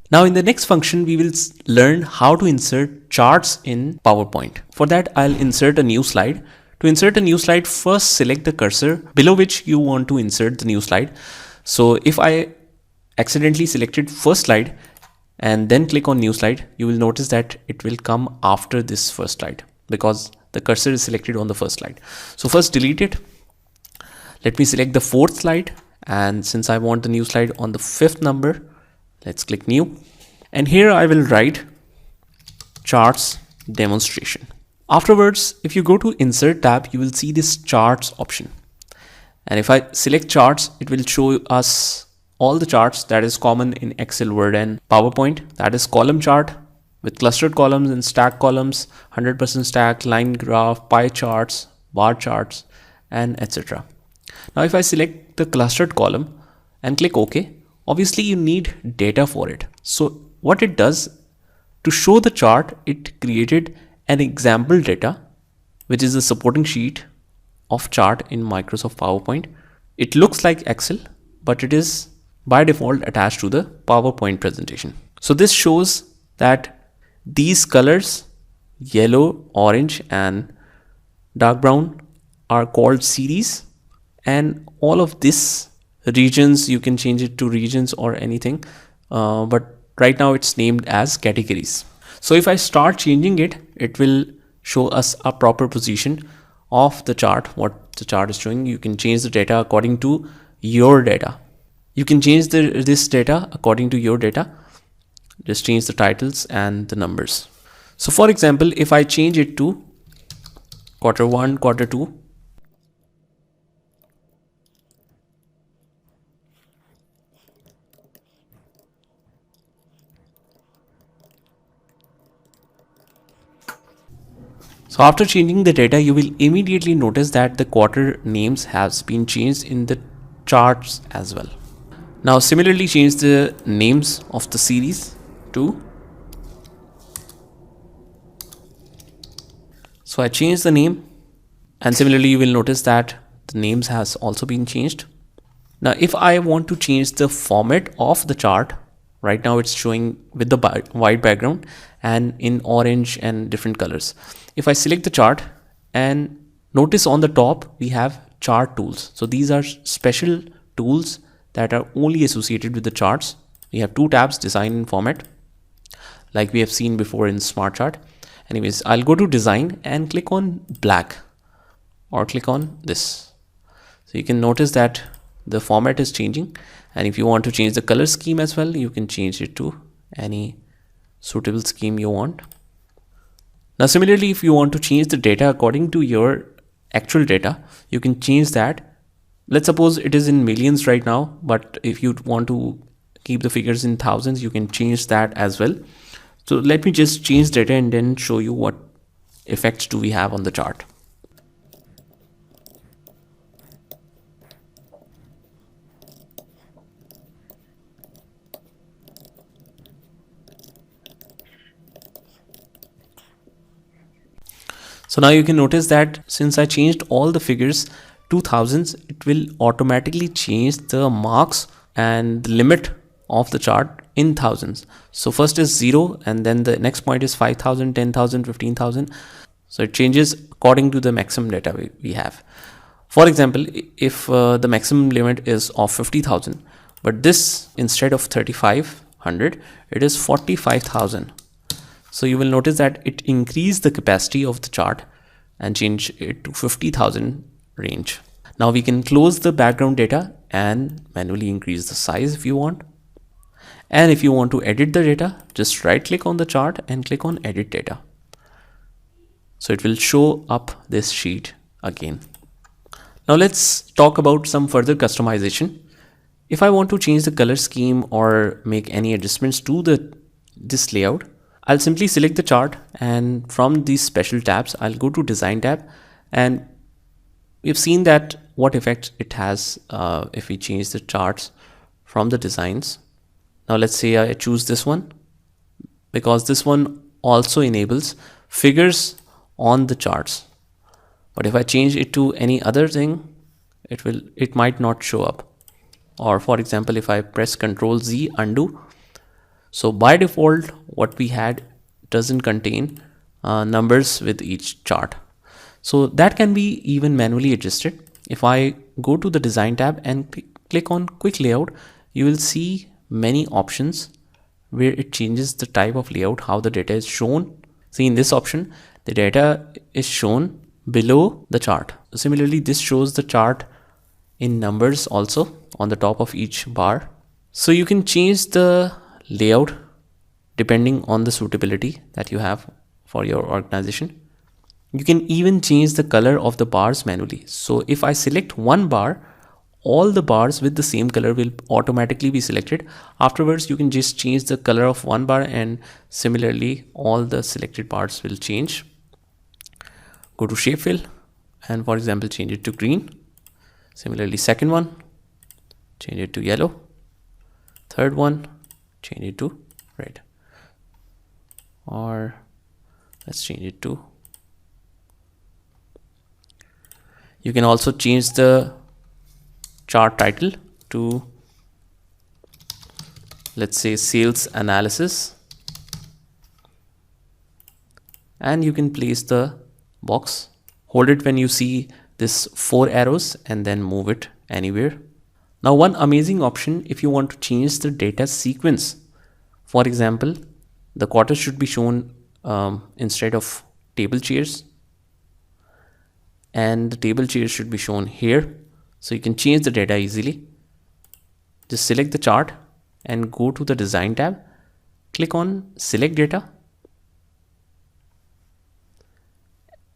Now in the next function, we will learn how to insert charts in PowerPoint. For that, I'll insert a new slide. To insert a new slide, first select the cursor below which you want to insert the new slide. So if I accidentally selected first slide and then click on new slide, you will notice that it will come after this first slide because the cursor is selected on the first slide. So first delete it. Let me select the fourth slide, and since I want the new slide on the fifth number, let's click new, and here I will write charts demonstration. Afterwards, if you go to insert tab, you will see this charts option, and if I select charts, it will show us all the charts that is common in Excel, Word and PowerPoint. That is column chart with clustered columns and stack columns, 100% stack, line graph, pie charts, bar charts, and etc. Now if I select the clustered column and click OK, obviously you need data for it. So what it does, to show the chart, it created an example data, which is a supporting sheet of chart in Microsoft PowerPoint. It looks like Excel, but it is by default attached to the PowerPoint presentation. So this shows that these colors, yellow, orange and dark brown, are called series, and all of this regions, you can change it to regions or anything, but right now it's named as categories. So if I start changing it, it will show us a proper position of the chart, what the chart is showing. You can change the data according to your data. You can change this data according to your data. Just change the titles and the numbers. So for example, if I change it to Q1, Q2, so after changing the data, you will immediately notice that the quarter names has been changed in the charts as well. Now similarly, change the names of the series to, so I changed the name, and similarly you will notice that the names has also been changed. Now if I want to change the format of the chart, right now it's showing with the white background and in orange and different colors. If I select the chart and notice on the top we have chart tools. So these are special tools that are only associated with the charts. We have two tabs, design and format, like we have seen before in Smart Chart. Anyways, I'll go to design and click on black or click on this. So you can notice that the format is changing, and if you want to change the color scheme as well, you can change it to any suitable scheme you want. Now similarly, if you want to change the data according to your actual data, you can change that. Let's suppose it is in millions right now, but if you want to keep the figures in thousands, you can change that as well. So let me just change data and then show you what effects do we have on the chart. So now you can notice that since I changed all the figures to thousands, it will automatically change the marks and the limit of the chart in thousands. So first is 0, and then the next point is 5,000, 10,000, 15,000. So it changes according to the maximum data we have. For example, if the maximum limit is of 50,000, but this instead of 3,500, it is 45,000. So you will notice that it increased the capacity of the chart and change it to 50,000 range. Now we can close the background data and manually increase the size if you want. And if you want to edit the data, just right click on the chart and click on edit data. So it will show up this sheet again. Now let's talk about some further customization. If I want to change the color scheme or make any adjustments to this layout, I'll simply select the chart, and from these special tabs, I'll go to design tab, and we've seen that what effect it has if we change the charts from the designs. Now let's say I choose this one, because this one also enables figures on the charts. But if I change it to any other thing, it might not show up. Or for example, if I press Ctrl Z undo, So by default, what we had doesn't contain numbers with each chart. So that can be even manually adjusted. If I go to the design tab and click on quick layout, you will see many options where it changes the type of layout, how the data is shown. See, in this option, the data is shown below the chart. Similarly, this shows the chart in numbers also on the top of each bar. So you can change the layout depending on the suitability that you have for your organization. You can even change the color of the bars manually. So if I select one bar, all the bars with the same color will automatically be selected. Afterwards, you can just change the color of one bar, and similarly all the selected bars will change. Go to shape fill and, for example, change it to green. Similarly, second one, change it to yellow. Third one, change it to red. Or let's change it to. You can also change the chart title to, let's say, sales analysis, and you can place the box. Hold it when you see this 4 arrows and then move it anywhere. Now, one amazing option if you want to change the data sequence. For example, the quarters should be shown instead of table chairs, and the table chairs should be shown here. So you can change the data easily. Just select the chart and go to the design tab. Click on select data.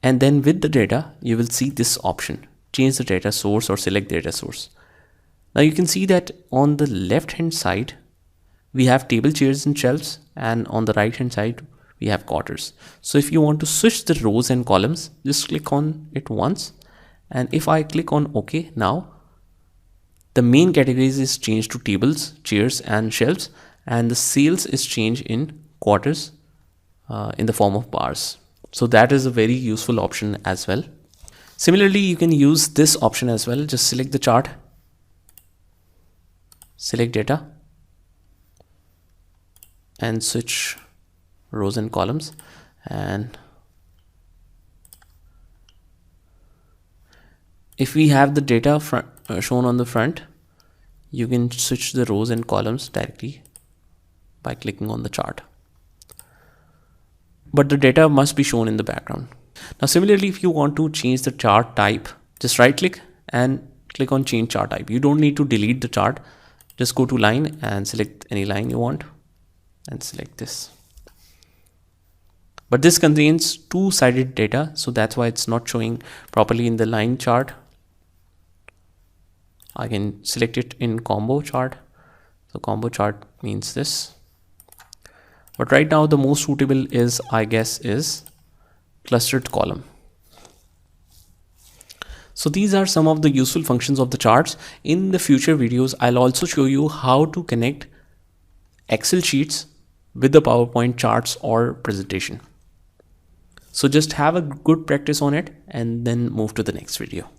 And then with the data, you will see this option, change the data source or select data source. Now you can see that on the left hand side, we have table chairs and shelves, and on the right hand side, we have quarters. So if you want to switch the rows and columns, just click on it once. And if I click on OK now, the main categories is changed to tables, chairs and shelves, and the sales is changed in quarters in the form of bars. So that is a very useful option as well. Similarly, you can use this option as well. Just select the chart, select data, and switch rows and columns. And if we have the data shown on the front, you can switch the rows and columns directly by clicking on the chart. But the data must be shown in the background. Now, similarly, if you want to change the chart type, just right click and click on change chart type. You don't need to delete the chart. Just go to line and select any line you want and select this. But this contains two-sided data, so that's why it's not showing properly in the line chart. I can select it in combo chart. So combo chart means this. But right now the most suitable is, I guess, is clustered column. So these are some of the useful functions of the charts. In the future videos, I'll also show you how to connect Excel sheets with the PowerPoint charts or presentation. So just have a good practice on it and then move to the next video.